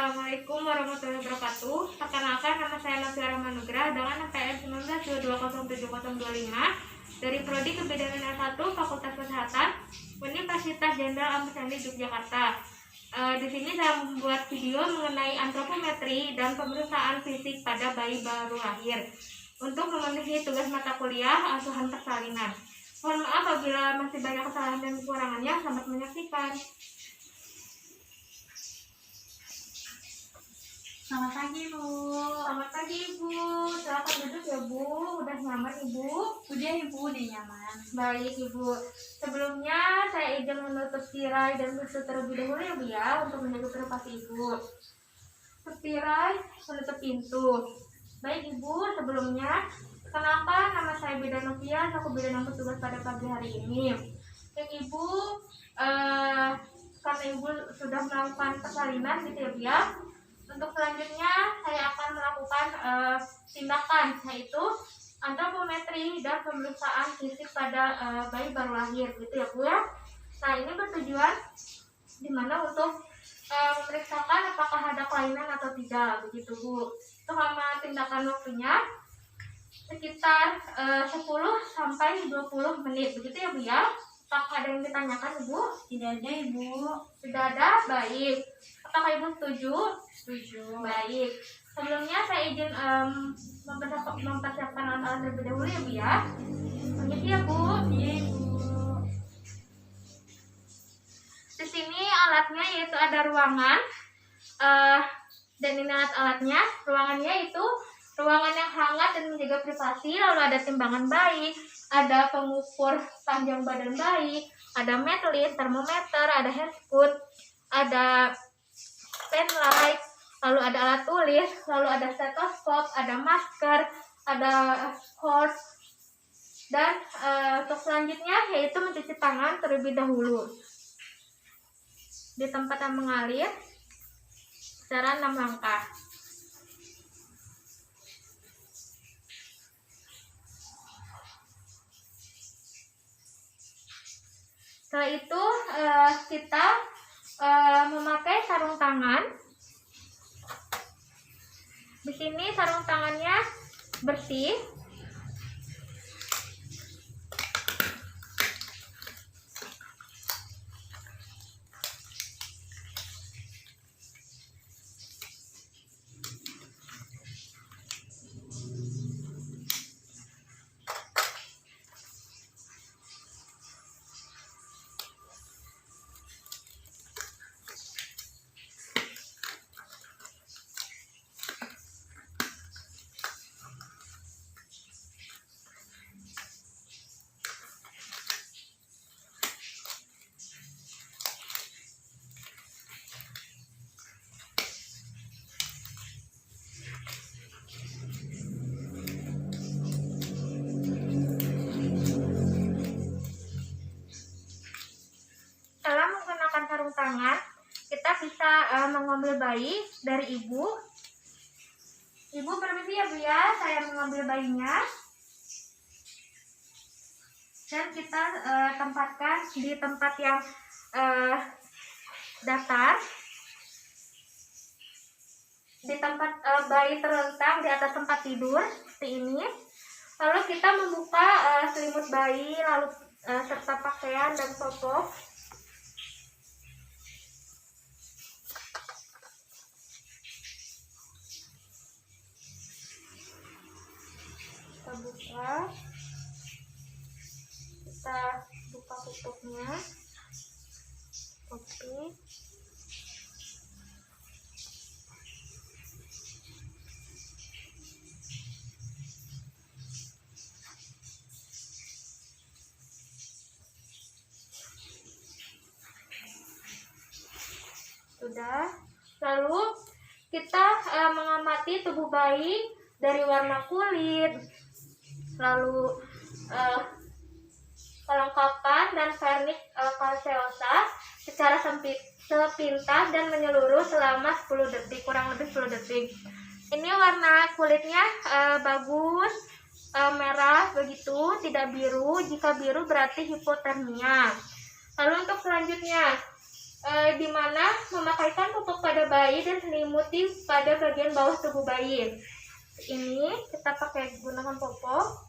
Assalamualaikum warahmatullahi wabarakatuh. Perkenalkan, nama saya Noviara Manugrah dengan NPM 19220725 dari Prodi Kebidanan S1 Fakultas Kesehatan Universitas Jenderal Ahmad Yani Yogyakarta. Di sini saya membuat video mengenai antropometri dan pemeriksaan fisik pada bayi baru lahir untuk memenuhi tugas mata kuliah asuhan persalinan. Mohon maaf apabila masih banyak kesalahan dan kekurangannya. Selamat menyaksikan. Selamat pagi, Bu. Selamat pagi, Ibu. Silakan duduk ya, Bu. Udah nyaman, Ibu? Udah, Ibu, udah nyaman. Baik, Ibu. Sebelumnya saya izin menutup tirai dan pintu terlebih dahulu ya, Bu ya, untuk menjaga privasi Ibu. Tutup tirai, menutup pintu. Baik, Ibu, sebelumnya kenapa nama saya Bidan Novia, aku bidan yang bertugas pada pagi hari ini. Baik, Ibu, karena Ibu sudah melakukan persalinan gitu ya, Bu ya. Untuk selanjutnya saya akan melakukan tindakan, yaitu antropometri dan pemeriksaan fisik pada bayi baru lahir gitu ya, Bu ya. Nah, ini bertujuan dimana untuk memeriksakan apakah ada kelainan atau tidak begitu, Bu. Untuk lama tindakan waktunya sekitar 10 sampai 20 menit begitu ya, Bu ya. Apakah ada yang ditanyakan, Ibu? Tidak ada, Ibu. Tidak ada, baik. Apakah Ibu setuju? Setuju. Baik. Sebelumnya saya izin mempersiapkan alat-alat terlebih dahulu ya, Bu ya. Permisi ya, Bu. Iya, Ibu. Di sini alatnya yaitu ada ruangan dan ini alat-alatnya. Ruangannya itu ruangan yang hangat dan menjaga privasi. Lalu ada timbangan bayi, ada pengukur panjang badan bayi, ada metlin, termometer, ada handphone, ada pen light, lalu ada alat tulis, lalu ada stetoskop, ada masker, ada horse, dan untuk selanjutnya yaitu mencuci tangan terlebih dahulu di tempat yang mengalir secara 6 langkah. Setelah itu kita memakai sarung tangan. Di sini sarung tangannya bersih. Setelah menggunakan sarung tangan, kita bisa mengambil bayi dari ibu. Ibu permisi ya, Bu ya, saya mengambil bayinya. Dan kita tempatkan di tempat yang datar. Di tempat bayi terlentang di atas tempat tidur seperti ini. Lalu kita membuka selimut bayi, lalu serta pakaian dan popok. Kita buka tutupnya. Oke. Sudah. Lalu kita mengamati tubuh bayi dari warna kulit, lalu kelengkapan dan vernik kalseosa secara sepintas dan menyeluruh selama 10 detik, kurang lebih 10 detik. Ini warna kulitnya bagus, merah begitu, tidak biru. Jika biru berarti hipotermia. Lalu untuk selanjutnya di mana memakaikan pupuk pada bayi dan selimuti pada bagian bawah tubuh bayi. Ini kita pakai gunakan popok.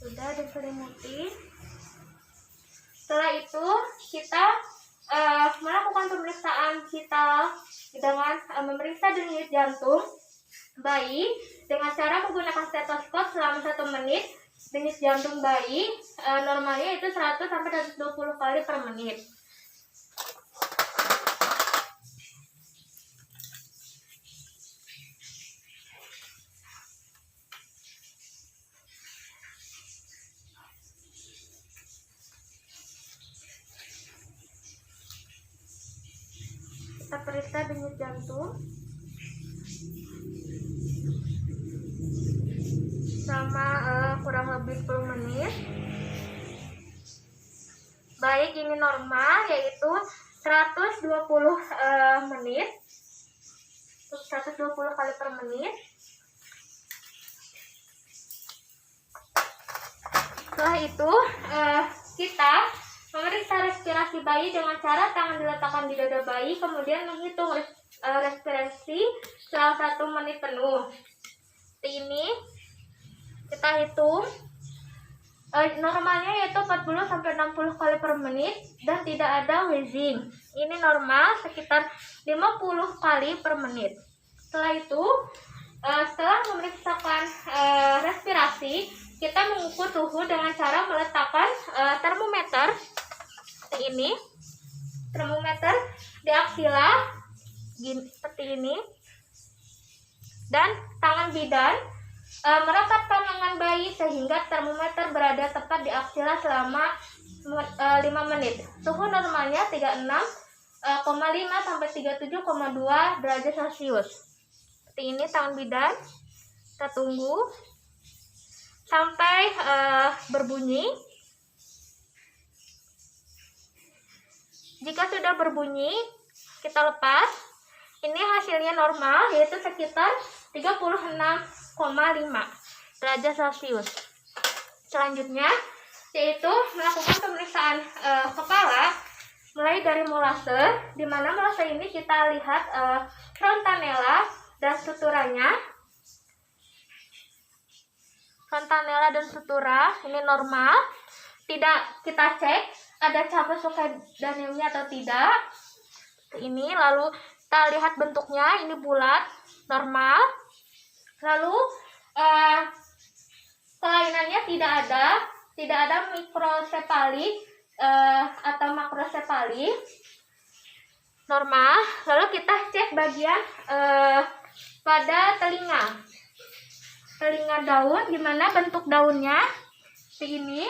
Sudah diselimuti. Setelah itu kita melakukan pemeriksaan vital dengan memeriksa denyut jantung bayi dengan cara menggunakan stetoskop selama 1 menit. Denyut jantung bayi normalnya itu 100 sampai 120 kali per menit. Kita periksa denyut jantung selama kurang lebih 10 menit. Baik, ini normal yaitu 120 menit, 120 kali per menit. Setelah itu kita memeriksa respirasi bayi dengan cara tangan diletakkan di dada bayi, kemudian menghitung respirasi selama 1 menit penuh. Ini kita hitung normalnya yaitu 40 sampai 60 kali per menit dan tidak ada wheezing. Ini normal sekitar 50 kali per menit. Setelah itu setelah memeriksakan respirasi, kita mengukur suhu dengan cara meletakkan termometer ini, termometer di aksila seperti ini, dan tangan bidan merekatkan lengan bayi sehingga termometer berada tepat di aksila selama 5 menit. Suhu normalnya 36,5 sampai 37,2 derajat Celcius. Seperti ini tangan bidan. Kita tunggu sampai berbunyi. Jika sudah berbunyi, kita lepas. Ini hasilnya normal, yaitu sekitar 36,5 derajat Celcius. Selanjutnya, yaitu melakukan pemeriksaan kepala, mulai dari molase, di mana molase ini kita lihat fontanella dan suturanya. Fontanella dan sutura ini normal, tidak kita cek ada cabang succedaneumnya atau tidak. Ini lalu kita lihat bentuknya, ini bulat, normal. Lalu kelainannya tidak ada mikrosefali atau makrosefali, normal. Lalu kita cek bagian pada telinga daun, gimana bentuk daunnya, seperti ini,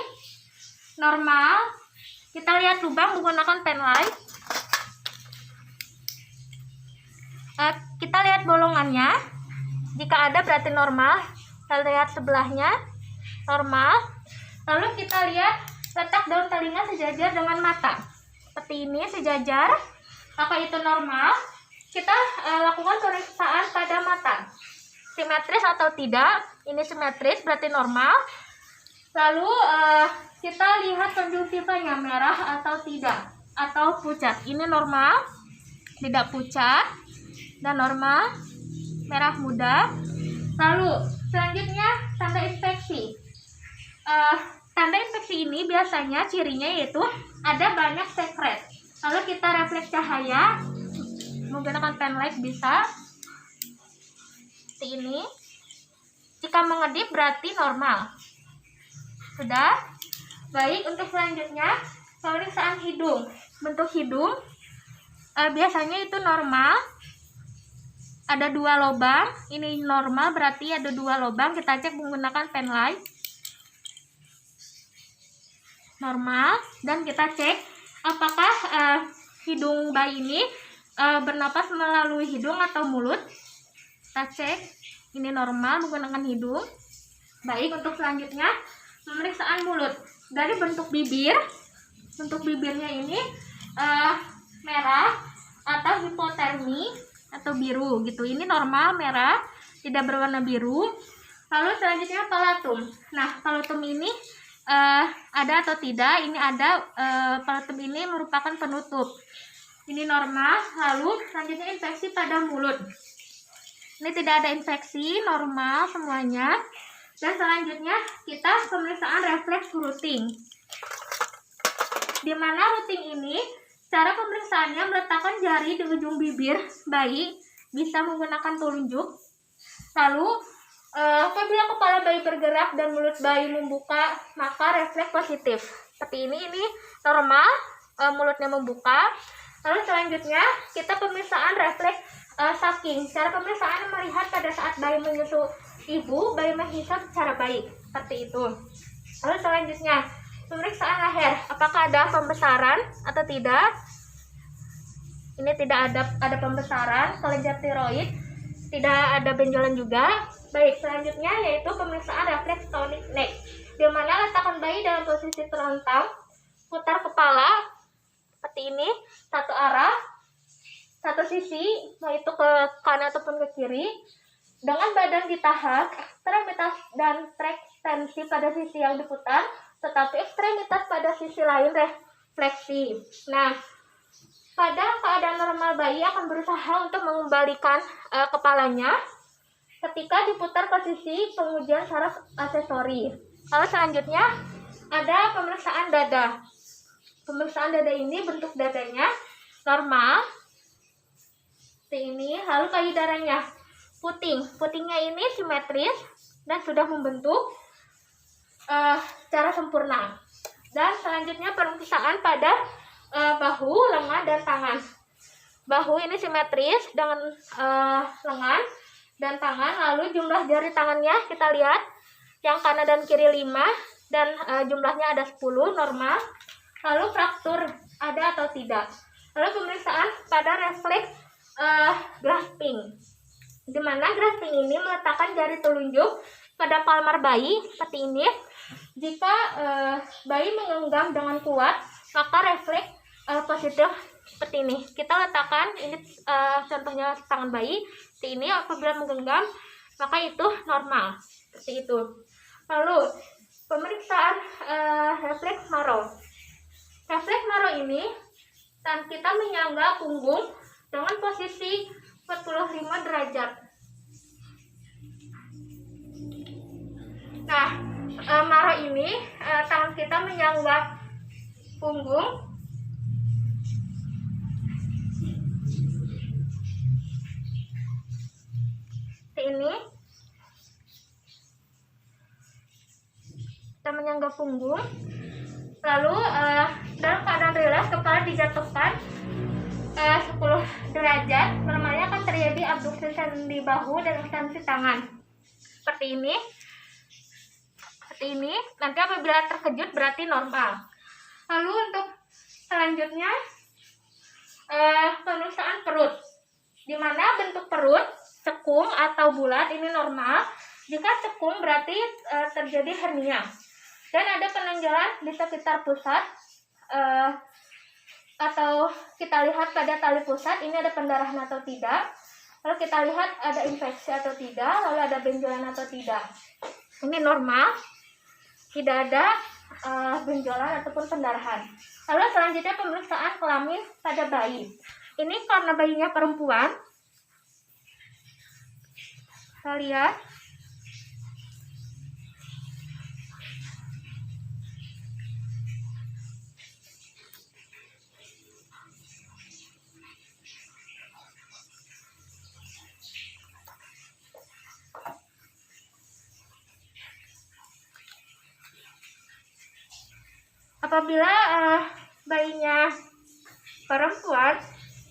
normal. Kita lihat lubang menggunakan penlight. Kita lihat bolongannya, jika ada berarti normal. Kita lihat sebelahnya, normal. Lalu kita lihat letak daun telinga sejajar dengan mata, seperti ini, sejajar. Apakah itu normal? Kita lakukan pemeriksaan pada mata, simetris atau tidak. Ini simetris berarti normal. Lalu kita lihat konjungtivanya merah atau tidak, atau pucat. Ini normal, tidak pucat dan normal, merah muda. Lalu selanjutnya tanda infeksi. Tanda infeksi ini biasanya cirinya yaitu ada banyak sekret. Lalu kita refleks cahaya menggunakan penlight bisa seperti ini. Jika mengedip berarti normal. Sudah. Baik, untuk selanjutnya pemeriksaan hidung. Bentuk hidung biasanya itu normal, ada 2 lubang. Ini normal berarti ada 2 lubang. Kita cek menggunakan penlight, normal. Dan kita cek apakah hidung bayi ini bernapas melalui hidung atau mulut. Kita cek, ini normal menggunakan hidung. Baik, untuk selanjutnya Pemeriksaan mulut. Dari bentuk bibir, bentuk bibirnya ini merah atau hipotermi atau biru gitu. Ini normal merah, tidak berwarna biru. Lalu selanjutnya palatum. Nah, palatum ini ada atau tidak? Ini ada. Palatum ini merupakan penutup. Ini normal. Lalu selanjutnya infeksi pada mulut. Ini tidak ada infeksi, normal semuanya. Dan selanjutnya kita pemeriksaan refleks routing. Di mana routing ini cara pemeriksaannya meletakkan jari di ujung bibir bayi, bisa menggunakan telunjuk. Lalu apabila kepala bayi bergerak dan mulut bayi membuka, maka refleks positif. Seperti ini normal, mulutnya membuka. Lalu selanjutnya kita pemeriksaan refleks sucking. Cara pemeriksaan melihat pada saat bayi menyusu ibu, bayi menghisap secara baik, seperti itu. Lalu selanjutnya pemeriksaan leher, apakah ada pembesaran atau tidak? Ini tidak ada pembesaran, kelenjar tiroid, tidak ada benjolan juga. Baik, selanjutnya yaitu pemeriksaan refleks tonic neck, di mana letakkan bayi dalam posisi terlentang, putar kepala seperti ini, satu arah, satu sisi, yaitu ke kanan ataupun ke kiri, dengan badan ditahan, ekstremitas dan ekstensi pada sisi yang diputar, tetapi ekstremitas pada sisi lain refleksi. Nah, pada keadaan normal bayi akan berusaha untuk mengembalikan kepalanya ketika diputar ke sisi pengujian saraf aksesori. Lalu selanjutnya ada pemeriksaan dada. Pemeriksaan dada ini bentuk dadanya normal seperti ini. Lalu payudaranya putingnya ini simetris dan sudah membentuk secara sempurna. Dan selanjutnya pemeriksaan pada bahu, lengan, dan tangan. Bahu ini simetris dengan lengan dan tangan. Lalu jumlah jari tangannya kita lihat, yang kanan dan kiri 5, dan jumlahnya ada 10, normal. Lalu fraktur ada atau tidak. Lalu pemeriksaan pada refleks grasping, di mana grasping ini meletakkan jari telunjuk pada palmar bayi seperti ini. Jika bayi menggenggam dengan kuat, maka refleks positif seperti ini. Kita letakkan ini contohnya tangan bayi seperti ini. Apabila menggenggam, maka itu normal seperti itu. Lalu pemeriksaan refleks Maro. Refleks Maro ini dan kita menyangga punggung dengan posisi 45 derajat. Nah, Maro ini tangan kita menyangga punggung seperti ini. Kita menyangga punggung. Lalu dalam keadaan rileks kepala dijatuhkan 10 derajat. Normalnya akan terjadi abduksi sendi bahu dan ekstensi tangan seperti ini. Nanti apabila terkejut berarti normal. Lalu untuk selanjutnya pemeriksaan perut, di mana bentuk perut cekung atau bulat ini normal. Jika cekung berarti terjadi hernia. Dan ada penonjolan di sekitar pusat, atau kita lihat pada tali pusat ini ada pendarahan atau tidak. Lalu kita lihat ada infeksi atau tidak, lalu ada benjolan atau tidak. Ini normal, tidak ada benjolan ataupun pendarahan. Lalu selanjutnya pemeriksaan kelamin pada bayi. Ini karena bayinya perempuan, kita lihat. Apabila bayinya perempuan,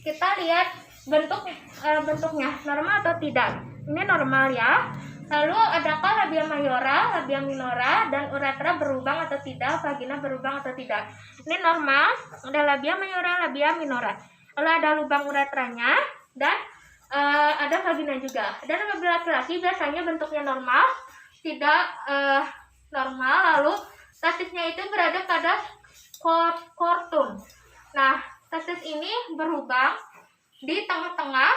kita lihat bentuknya normal atau tidak. Ini normal ya. Lalu adakah labia mayora, labia minora, dan uretra berlubang atau tidak, vagina berlubang atau tidak. Ini normal, ada labia mayora, labia minora. Lalu ada lubang uretranya dan ada vagina juga. Dan apabila laki-laki biasanya bentuknya normal, tidak normal, lalu testisnya itu berada pada kortum. Nah, testis ini berlubang di tengah-tengah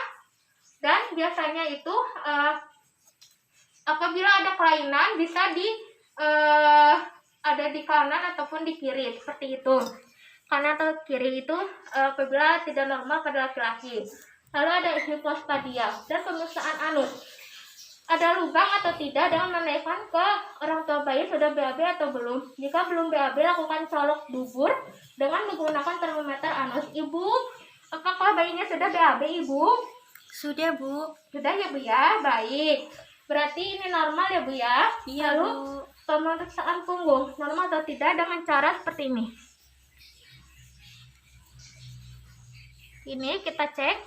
dan biasanya itu apabila ada kelainan bisa ada di kanan ataupun di kiri seperti itu. Kanan atau kiri itu apabila tidak normal pada laki-laki. Lalu ada hipospadia dan pemeriksaan anus. Ada lubang atau tidak dengan menanyakan ke orang tua bayi sudah BAB atau belum. Jika belum BAB, lakukan colok dubur dengan menggunakan termometer anus. Ibu, apakah bayinya sudah BAB, Ibu? Sudah, Bu. Sudah ya, Bu ya. Baik. Berarti ini normal ya, Bu ya. Iya, Lalu Bu. pemeriksaan punggung normal atau tidak dengan cara seperti ini. Ini kita cek.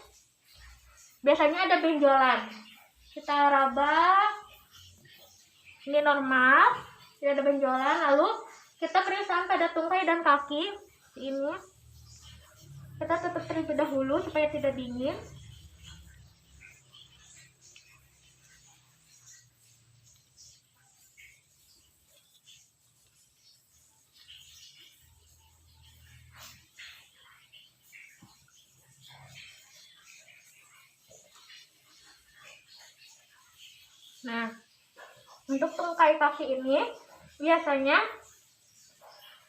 Biasanya ada benjolan. Kita raba, ini normal, tidak ada benjolan. Lalu kita periksaan pada tungkai dan kaki. Ini kita tutup terlebih dahulu supaya tidak dingin. Nah, untuk tungkai kaki ini biasanya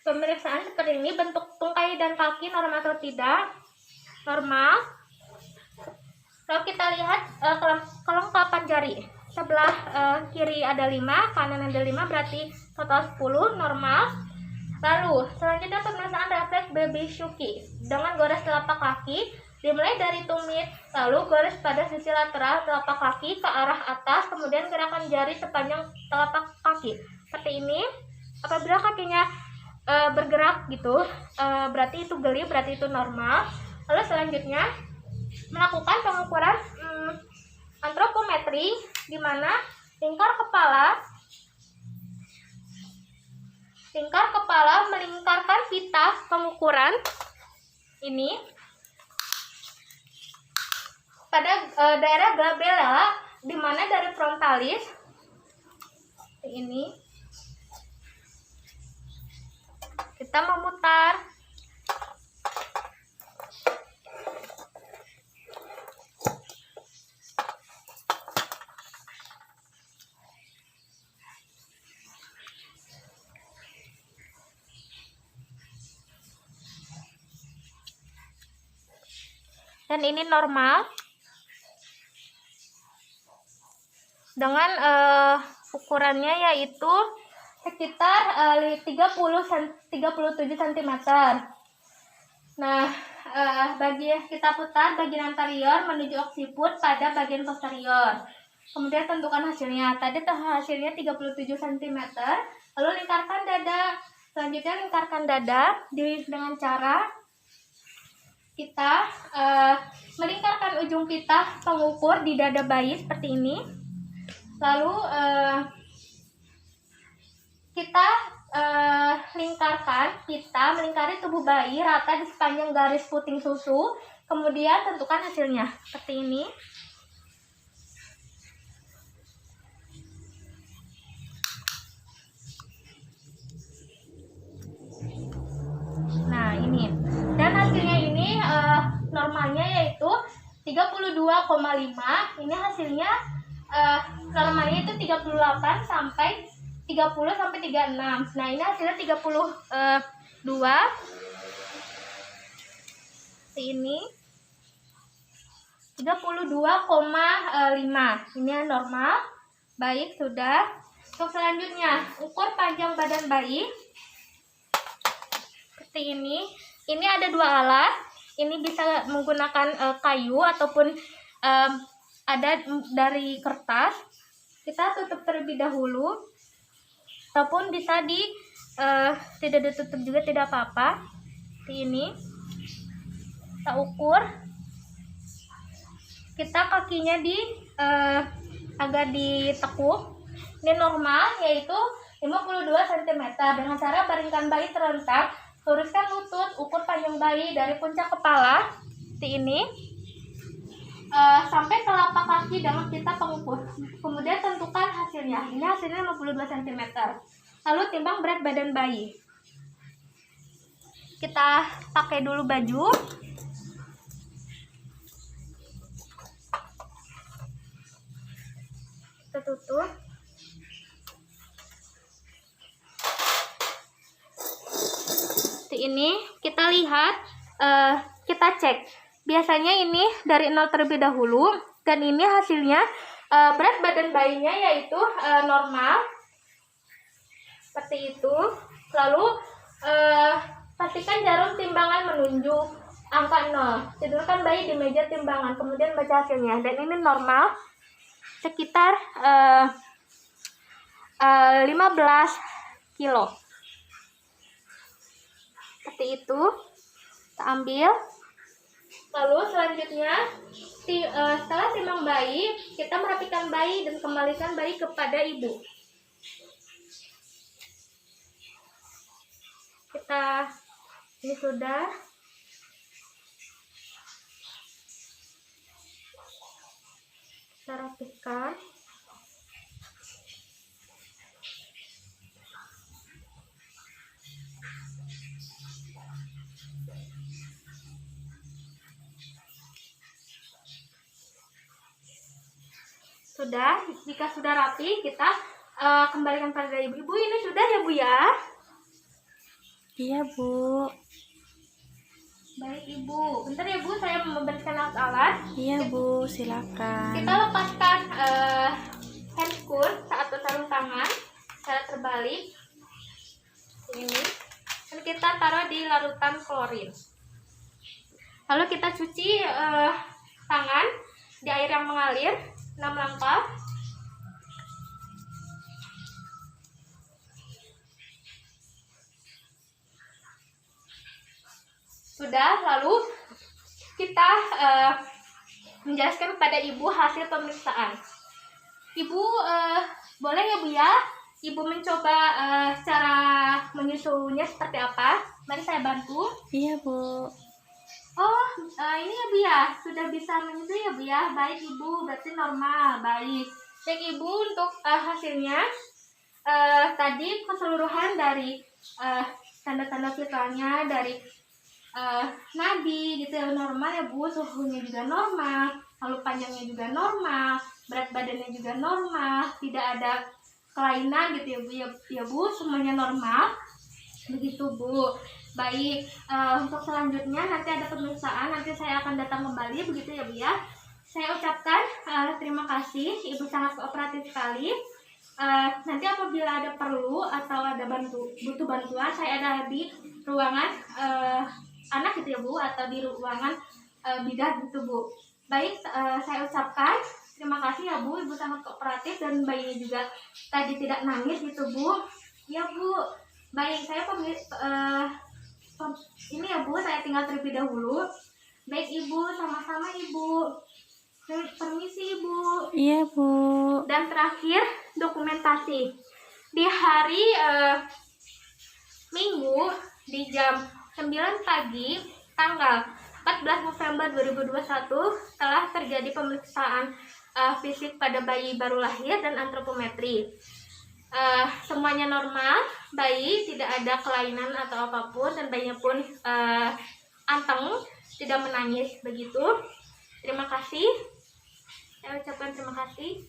pemeriksaan seperti ini, bentuk tungkai dan kaki normal atau tidak. Normal. Lalu kita lihat kelengkapan jari. Sebelah kiri ada 5, kanan ada 5, berarti total 10, normal. Lalu selanjutnya pemeriksaan refleks baby shuki dengan gores telapak kaki. Dimulai dari tumit, lalu gores pada sisi lateral telapak kaki ke arah atas, kemudian gerakan jari sepanjang telapak kaki. Seperti ini. Apabila kakinya bergerak gitu, berarti itu geli, berarti itu normal. Lalu selanjutnya melakukan pengukuran antropometri, di mana lingkar kepala melingkarkan pita pengukuran ini pada daerah glabella, di mana dari frontalis ini kita memutar. Dan ini normal dengan ukurannya yaitu sekitar 37 cm. Nah, kita putar bagian anterior menuju oksiput pada bagian posterior. Kemudian tentukan hasilnya. Tadi hasilnya 37 cm. Lalu lingkarkan dada. Selanjutnya lingkarkan dada dengan cara kita melingkarkan ujung pita pengukur di dada bayi seperti ini. Lalu kita melingkari tubuh bayi rata di sepanjang garis puting susu. Kemudian tentukan hasilnya seperti ini. Nah, ini. Dan hasilnya ini normalnya yaitu 32,5. Ini hasilnya normalnya itu 38 sampai 30 sampai 36. Nah, ini hasilnya 32. Ini 32,5. Ini normal. Baik, sudah. Untuk selanjutnya, ukur panjang badan bayi. Seperti ini. Ini ada 2 alat. Ini bisa menggunakan kayu ataupun ada dari kertas. Kita tutup terlebih dahulu. Ataupun bisa tidak ditutup juga, tidak apa-apa. Seperti ini. Kita ukur. Kita kakinya agak ditekuk. Ini normal yaitu 52 cm. Dengan cara baringkan bayi terlentang, luruskan lutut, ukur panjang bayi dari puncak kepala seperti ini sampai telapak kaki dengan pita pengukur. Kemudian tentukan hasilnya. Ini hasilnya 52 cm. lalu timbang berat badan bayi. Kita pakai dulu baju. Kita tutup. Ini kita lihat, kita cek. Biasanya ini dari 0 terlebih dahulu, dan ini hasilnya berat badan bayinya yaitu normal seperti itu. Lalu pastikan jarum timbangan menunjuk angka 0. Tidurkan bayi di meja timbangan, kemudian baca hasilnya. Dan ini normal sekitar 15 kilo. Seperti itu. Kita ambil. Lalu selanjutnya setelah timbang bayi, kita merapikan bayi dan kembalikan bayi kepada ibu. Ini sudah. Kita rapikan. Sudah, jika sudah rapi, kita kembalikan pada ibu. Ibu, ini sudah ya Bu ya? Iya, Bu. Baik Ibu, bentar ya Bu, saya membersihkan alat-alat. Iya, Bu, silakan. Kita lepaskan handscoon saat bersarung tangan secara terbalik. Ini. Dan kita taruh di larutan klorin. Lalu kita cuci tangan di air yang mengalir 6 langkah. Sudah, lalu kita menjelaskan kepada Ibu hasil pemeriksaan. Ibu boleh ya Bu ya, Ibu mencoba cara menyusunya seperti apa? Mari saya bantu. Iya, Bu. Oh, ini ya Bu ya, sudah bisa menyusui ya Bu ya. Baik Ibu, berarti normal. Baik. Baik Ibu, untuk hasilnya tadi keseluruhan dari tanda-tanda vitalnya dari nadi gitu ya, normal ya Bu, suhunya juga normal, lalu panjangnya juga normal, berat badannya juga normal, tidak ada kelainan gitu ya Bu ya Bu, semuanya normal begitu Bu. Baik, untuk selanjutnya nanti ada pemeriksaan, nanti saya akan datang kembali begitu ya Bu ya. Saya ucapkan terima kasih, Ibu sangat kooperatif sekali. Nanti apabila ada perlu atau ada butuh bantuan, saya ada di ruangan anak gitu ya Bu, atau di ruangan bidan gitu Bu. Baik, saya ucapkan terima kasih ya Bu, Ibu sangat kooperatif dan bayinya juga tadi tidak nangis gitu Bu. Ya Bu, baik, saya ini ya Bu, saya tinggal terlebih dahulu. Baik Ibu, sama-sama Ibu. Permisi Ibu. Iya, Bu. Dan terakhir, dokumentasi. Di hari Minggu di jam 9 pagi tanggal 14 November 2021 telah terjadi pemeriksaan fisik pada bayi baru lahir dan antropometri. Semuanya normal, bayi tidak ada kelainan atau apapun, dan bayinya pun anteng, tidak menangis begitu. Terima kasih. Saya ucapkan terima kasih.